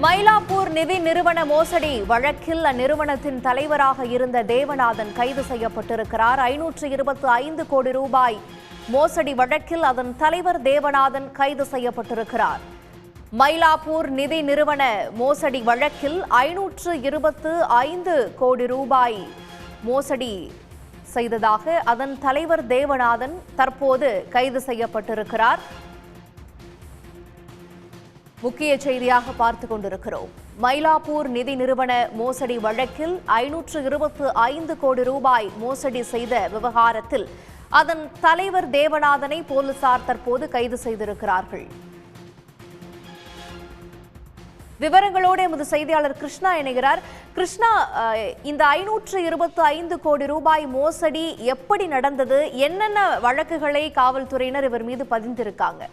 மயிலாப்பூர் நிதி நிறுவன மோசடி வழக்கில் அந்நிறுவனத்தின் தலைவராக இருந்த தேவநாதன் கைது செய்யப்பட்டிருக்கிறார். 525 கோடி ரூபாய் மோசடி வழக்கில் அதன் தலைவர் தேவநாதன் கைது செய்யப்பட்டிருக்கிறார். மயிலாப்பூர் நிதி நிறுவன மோசடி வழக்கில் 525 கோடி ரூபாய் மோசடி செய்ததாக அதன் தலைவர் தேவநாதன் தற்போது கைது செய்யப்பட்டிருக்கிறார். முக்கிய செய்தியாக பார்த்துக் கொண்டிருக்கிறோம். மயிலாப்பூர் நிதி நிறுவன மோசடி வழக்கில் 525 கோடி ரூபாய் மோசடி செய்த விவகாரத்தில் அதன் தலைவர் தேவநாதனை போலீசார் தற்போது கைது செய்திருக்கிறார்கள். விவரங்களோடு எமது செய்தியாளர் கிருஷ்ணா இணைகிறார். கிருஷ்ணா, இந்த 525 கோடி ரூபாய் மோசடி எப்படி நடந்தது? என்னென்ன வழக்குகளை காவல்துறையினர் இவர் மீது பதிந்திருக்காங்க?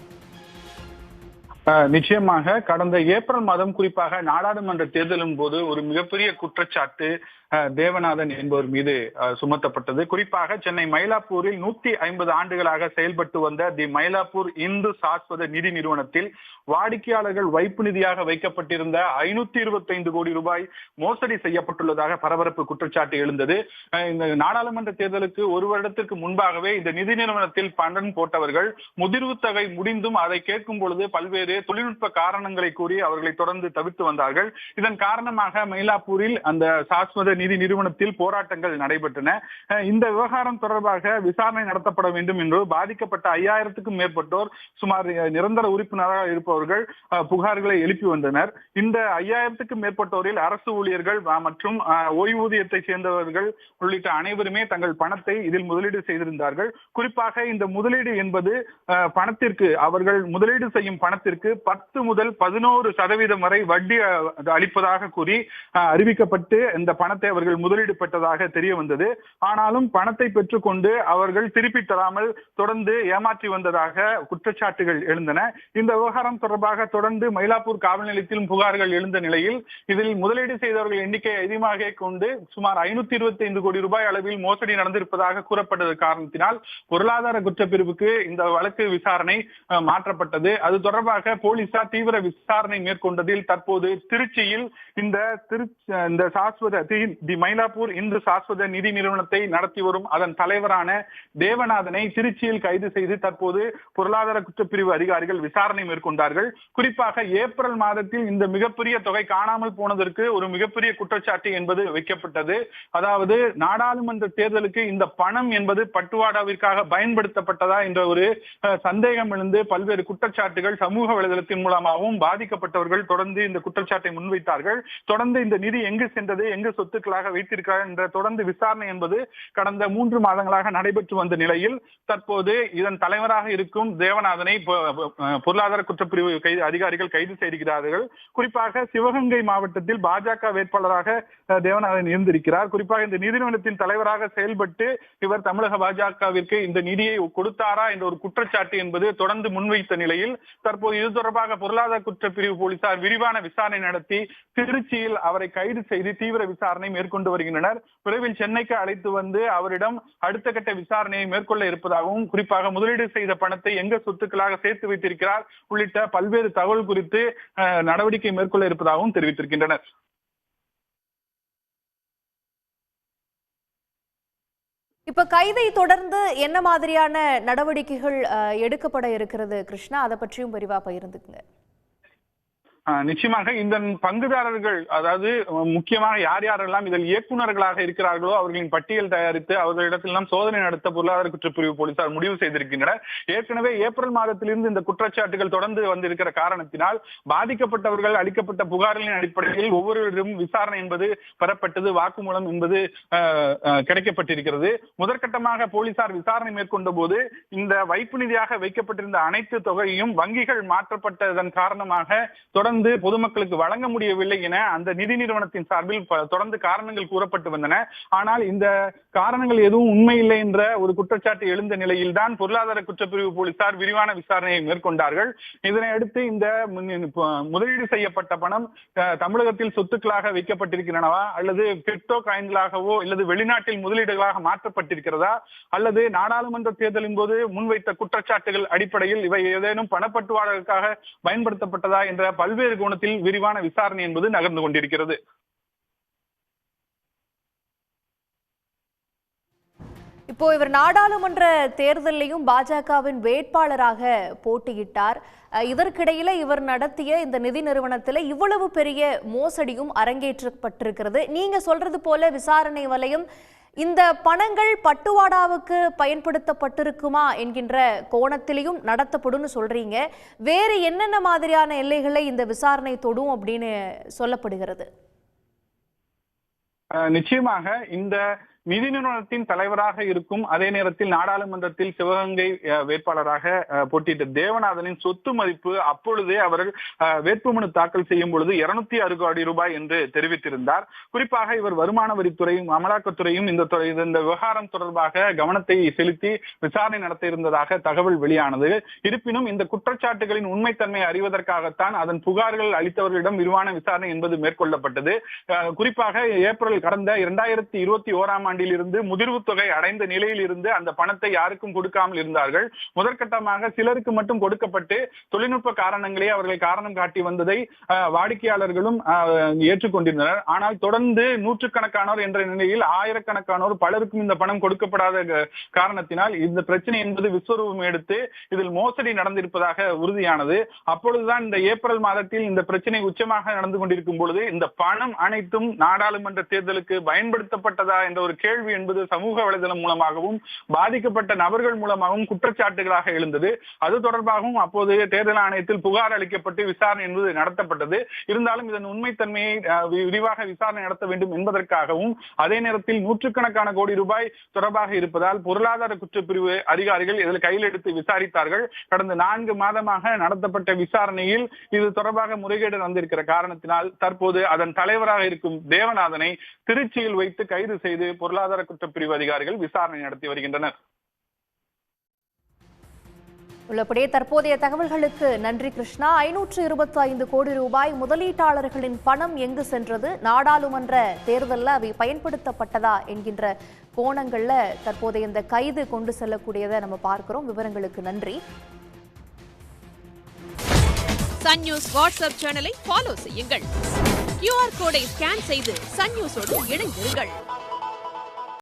நிச்சயமாக கடந்த ஏப்ரல் மாதம் குறிப்பாக நாடாளுமன்ற தேர்தலின் போது ஒரு மிகப்பெரிய குற்றச்சாட்டு தேவநாதன் என்பவர் மீது சுமத்தப்பட்டது. குறிப்பாக சென்னை மயிலாப்பூரில் 150 ஆண்டுகளாக செயல்பட்டு வந்த தி மயிலாப்பூர் இந்து சாஸ்வத நிதி நிறுவனத்தில் வாடிக்கையாளர்கள் வைப்பு நிதியாக வைக்கப்பட்டிருந்த 525 கோடி ரூபாய் மோசடி செய்யப்பட்டுள்ளதாக பரபரப்பு குற்றச்சாட்டு எழுந்தது. இந்த நாடாளுமன்ற தேர்தலுக்கு ஒரு வருடத்திற்கு முன்பாகவே இந்த நிதி நிறுவனத்தில் பணம் போட்டவர்கள் முதிர்வு தொகை முடிந்தும் அதை கேட்கும் பொழுது பல்வேறு தொழில்நுட்ப காரணங்களை கூறி அவர்களை தொடர்ந்து தவிர்த்து வந்தார்கள். இதன் காரணமாக மயிலாப்பூரில் அந்த சாஸ்வத நிதி நிறுவனத்தில் போராட்டங்கள் நடைபெற்றன. இந்த விவகாரம் தொடர்பாக விசாரணை நடத்தப்பட வேண்டும் என்று பாதிக்கப்பட்ட 5000க்கும் மேற்பட்டோர் சுமார் நிரந்தர உறுப்பினராக இருப்பவர்கள் புகார்களை எழுப்பி வந்தனர். இந்த 5000க்கும் மேற்பட்டோரில் அரசு ஊழியர்கள் மற்றும் ஓய்வூதியத்தை சேர்ந்தவர்கள் உள்ளிட்ட அனைவருமே தங்கள் பணத்தை இதில் முதலீடு செய்திருந்தார்கள். குறிப்பாக இந்த முதலீடு என்பது பணத்திற்கு அவர்கள் முதலீடு செய்யும் பணத்திற்கு 10 முதல் 11% வரை வட்டி அளிப்பதாக கூறி அறிவிக்கப்பட்டு இந்த பணத்தை அவர்கள் முதலீடு பெற்றதாக தெரிய வந்தது. ஆனாலும் பணத்தை பெற்றுக்கொண்டு அவர்கள் திருப்பி தராமல் தொடர்ந்து ஏமாற்றி வந்ததாக குற்றச்சாட்டுகள் எழுந்தன. இந்த விவகாரம் தொடர்பாக தொடர்ந்து மயிலாப்பூர் காவல் நிலையத்திலும் புகார்கள் எழுந்த நிலையில் இதில் முதலீடு செய்தவர்கள் எண்ணிக்கை அதிகமாக கொண்டு சுமார் 525 கோடி ரூபாய் அளவில் மோசடி நடந்திருப்பதாக கூறப்பட்டது காரணத்தினால் பொருளாதார குற்றப்பிரிவுக்கு இந்த வழக்கு விசாரணை மாற்றப்பட்டது. அது தொடர்பாக போலீசார் தீவிர விசாரணை மேற்கொண்டதில் தற்போது திருச்சியில் இந்த சாஸ்வத தி மயிலாப்பூர் இந்து சாஸ்வத நிதி நிறுவனத்தை நடத்தி வரும் அதன் தலைவரான தேவநாதனை திருச்சியில் கைது செய்து தற்போது பொருளாதார குற்றப்பிரிவு அதிகாரிகள் விசாரணை மேற்கொண்டார்கள். குறிப்பாக ஏப்ரல் மாதத்தில் இந்த மிகப்பெரிய தொகை காணாமல் போனதற்கு ஒரு மிகப்பெரிய குற்றச்சாட்டு என்பது வைக்கப்பட்டது. அதாவது நாடாளுமன்ற தேர்தலுக்கு இந்த பணம் என்பது பட்டுவாடாவிற்காக பயன்படுத்தப்பட்டதா என்ற ஒரு சந்தேகம் எழுந்து பல்வேறு குற்றச்சாட்டுகள் சமூக வலைதளத்தின் மூலமாகவும் பாதிக்கப்பட்டவர்கள் தொடர்ந்து இந்த குற்றச்சாட்டை முன்வைத்தார்கள். தொடர்ந்து இந்த நிதி எங்கு சென்றது, எங்கு சொத்துக்களாக வைத்திருக்கிறார் என்ற தொடர்ந்து விசாரணை என்பது கடந்த 3 மாதங்களாக நடைபெற்று வந்த நிலையில் தற்போது இதன் தலைவராக இருக்கும் தேவநாதனை பொருளாதார குற்றப்பிரிவு அதிகாரிகள் கைது செய்திருக்கிறார்கள். குறிப்பாக சிவகங்கை மாவட்டத்தில் பாஜக வேட்பாளராக தேவநாதன் இருந்திருக்கிறார். குறிப்பாக இந்த நிதி நிறுவனத்தின் தலைவராக செயல்பட்டு இவர் தமிழக பாஜகவிற்கு இந்த நிதியை கொடுத்தாரா என்ற ஒரு குற்றச்சாட்டு என்பது தொடர்ந்து முன்வைத்த நிலையில் தற்போது இது தொடர்பாக பொருளாதார குற்றப்பிரிவு போலீசார் விரிவான விசாரணை நடத்தி திருச்சியில் அவரை கைது செய்து தீவிர விசாரணை மேற்கொண்டு வருகின்றனர். விரைவில் சென்னைக்கு அழைத்து வந்து அவரிடம் அடுத்த கட்ட விசாரணையை மேற்கொள்ள இருப்பதாகவும் குறிப்பாக முதலீடு செய்த பணத்தை எங்க சொத்துக்களாக சேர்த்து வைத்திருக்கிறார் உள்ளிட்ட பல்வேறு தகவல் குறித்து நடவடிக்கை மேற்கொள்ள இருப்பதாகவும் தெரிவித்திருக்கின்றனர். இப்ப கைதை தொடர்ந்து என்ன மாதிரியான நடவடிக்கைகள் எடுக்கப்பட இருக்கிறது கிருஷ்ணா? அதை பற்றியும் விரிவா பகிர்ந்துக்குங்க. நிச்சயமாக இந்த பங்குதாரர்கள், அதாவது முக்கியமாக யார் யாரெல்லாம் இதில் இயக்குநர்களாக இருக்கிறார்களோ அவர்களின் பட்டியல் தயாரித்து அவர்களிடத்திலாம் சோதனை நடத்த பொருளாதார குற்றப்பிரிவு போலீசார் முடிவு செய்திருக்கின்றனர். ஏற்கனவே ஏப்ரல் மாதத்திலிருந்து இந்த குற்றச்சாட்டுகள் தொடர்ந்து வந்திருக்கிற காரணத்தினால் பாதிக்கப்பட்டவர்கள் அளிக்கப்பட்ட புகார்களின் அடிப்படையில் ஒவ்வொருவரும் விசாரணை என்பது பெறப்பட்டது, வாக்குமூலம் என்பது கிடைக்கப்பட்டிருக்கிறது. முதற்கட்டமாக போலீசார் விசாரணை மேற்கொண்ட போது இந்த வைப்பு நிதியாக வைக்கப்பட்டிருந்த அனைத்து தொகையும் வங்கிகள் மாற்றப்பட்டதன் காரணமாக தொடர்ந்து பொதுமக்களுக்கு வழங்க முடியவில்லை என அந்த நிதி நிறுவனத்தின் சார்பில் தொடர்ந்து காரணங்கள் கூறப்பட்டு வந்தன. ஆனால் இந்த காரணங்கள் எதுவும் உண்மை இல்லை என்ற ஒரு குற்றச்சாட்டு எழுந்த நிலையில் தான் பொருளாதார குற்றப்பிரிவு போலீசார் விரிவான விசாரணையை மேற்கொண்டார்கள். இதனை அடுத்து இந்த முதலீடு செய்யப்பட்ட பணம் தமிழகத்தில் சொத்துக்களாக வைக்கப்பட்டிருக்கிறனவா அல்லது கிரிப்டோ காயின்களாகவோ அல்லது வெளிநாட்டில் முதலீடுகளாக மாற்றப்பட்டிருக்கிறதா அல்லது நாடாளுமன்ற தேர்தலின் போது முன்வைத்த குற்றச்சாட்டுகள் அடிப்படையில் இவை ஏதேனும் பணப்பட்டுவாடலுக்காக பயன்படுத்தப்பட்டதா என்ற பல்வேறு பல்வேறு கோணத்தில் விரிவான விசாரணை என்பது நகர்ந்து கொண்டிருக்கிறது. இப்போ இவர் நாடாளுமன்ற தேர்தலையும் பாஜகவின் வேட்பாளராக போட்டியிட்டார். இதற்கிடையில இவர் நடத்திய இந்த நிதி நிறுவனத்தில் இவ்வளவு பெரிய மோசடியும் அரங்கேற்றப்பட்டிருக்கிறது. நீங்க சொல்றது போல விசாரணை வலயம் இந்த பணங்கள் பட்டுவாடாவுக்கு பயன்படுத்தப்பட்டிருக்குமா என்கின்ற கோணத்திலையும் நடத்தப்படும் சொல்றீங்க. வேறு என்னென்ன மாதிரியான எல்லைகளை இந்த விசாரணை தொடும் அப்படின்னு சொல்லப்படுகிறது? நிச்சயமாக இந்த நிதி நிறுவனத்தின் தலைவராக இருக்கும், அதே நேரத்தில் நாடாளுமன்றத்தில் சிவகங்கை வேட்பாளராக போட்டியிட்ட தேவநாதனின் சொத்து மதிப்பு அப்பொழுதே அவர்கள் வேட்புமனு தாக்கல் செய்யும் பொழுது 206 கோடி ரூபாய் என்று தெரிவித்திருந்தார். குறிப்பாக இவர் வருமான வரித்துறையும் அமலாக்கத்துறையும் இந்த விவகாரம் தொடர்பாக கவனத்தை செலுத்தி விசாரணை நடத்த இருந்ததாக தகவல் வெளியானது. இருப்பினும் இந்த குற்றச்சாட்டுகளின் உண்மைத்தன்மையை அறிவதற்காகத்தான் அதன் புகார்கள் அளித்தவர்களிடம் விரிவான விசாரணை என்பது மேற்கொள்ளப்பட்டது. குறிப்பாக ஏப்ரல் கடந்த 2021 ஆண்டிலிருந்து முதிர்வு தொகை அடைந்த நிலையில் இருந்து அந்த பணத்தை யாருக்கும் கொடுக்காமல் இருந்தார்கள். முதற்கட்டமாக சிலருக்கு மட்டும் கொடுக்கப்பட்டு தொழில்நுட்ப காரணங்களே அவர்கள் காரணம் காட்டி வந்ததை வாடிக்கையாளர்களும் ஏற்றுக்கொண்டிருந்தனர். ஆனால் தொடர்ந்து நூற்றுக்கணக்கானோர் என்ற நிலையில் ஆயிரக்கணக்கானோர் பலருக்கும் இந்த பணம் கொடுக்கப்படாத காரணத்தினால் இந்த பிரச்சனை என்பது விஸ்வரூபம் எடுத்து இதில் மோசடி நடந்திருப்பதாக உறுதியானது. அப்பொழுதுதான் இந்த ஏப்ரல் மாதத்தில் இந்த பிரச்சனை உச்சமாக நடந்து கொண்டிருக்கும் பொழுது இந்த பணம் அனைத்தும் நாடாளுமன்ற தேர்தலுக்கு பயன்படுத்தப்பட்டதா என்ற ஒரு கேள்வி என்பது சமூக வலைதளம் மூலமாகவும் பாதிக்கப்பட்ட நபர்கள் மூலமாகவும் குற்றச்சாட்டுகளாக எழுந்தது. அது தொடர்பாகவும் அப்போது தேர்தல் ஆணையத்தில் புகார் அளிக்கப்பட்டு விசாரணை என்பது நடத்தப்பட்டது. இருந்தாலும் இதன் உண்மைத்தன்மையை விரிவாக விசாரணை நடத்த வேண்டும் என்பதற்காகவும் அதே நேரத்தில் நூற்றுக்கணக்கான கோடி ரூபாய் தொடர்பாக இருப்பதால் பொருளாதார குற்றப்பிரிவு அதிகாரிகள் இதில் கையில் எடுத்து விசாரித்தார்கள். கடந்த 4 மாதமாக நடத்தப்பட்ட விசாரணையில் இது தொடர்பாக முறைகேடு நடந்திருக்கிற காரணத்தினால் தற்போது அதன் தலைவராக இருக்கும் தேவநாதனை திருச்சியில் வைத்து கைது செய்து பொருளாதார குற்றப்பிரிவு அதிகாரிகள் விசாரணை நடத்தி வருகின்றனர். உள்ளபடியே தற்போதைய தகவல்களுக்கு நன்றி கிருஷ்ணா. 525 கோடி ரூபாய் முதலீட்டாளர்களின் பணம் எங்கு சென்றது, நாடாளுமன்ற தேர்தலில் அவை பயன்படுத்தப்பட்டதா என்கின்ற கோணங்கள்ல தற்போதைய இந்த கைது கொண்டு செல்லக்கூடியதை நம்ம பார்க்கிறோம். விவரங்களுக்கு நன்றி. சன் நியூஸ் வாட்ஸ்அப் சேனலை ஃபாலோ செய்யுங்கள். QR கோடை ஸ்கேன் செய்து சன் நியூஸோடு இணைந்திருங்கள்.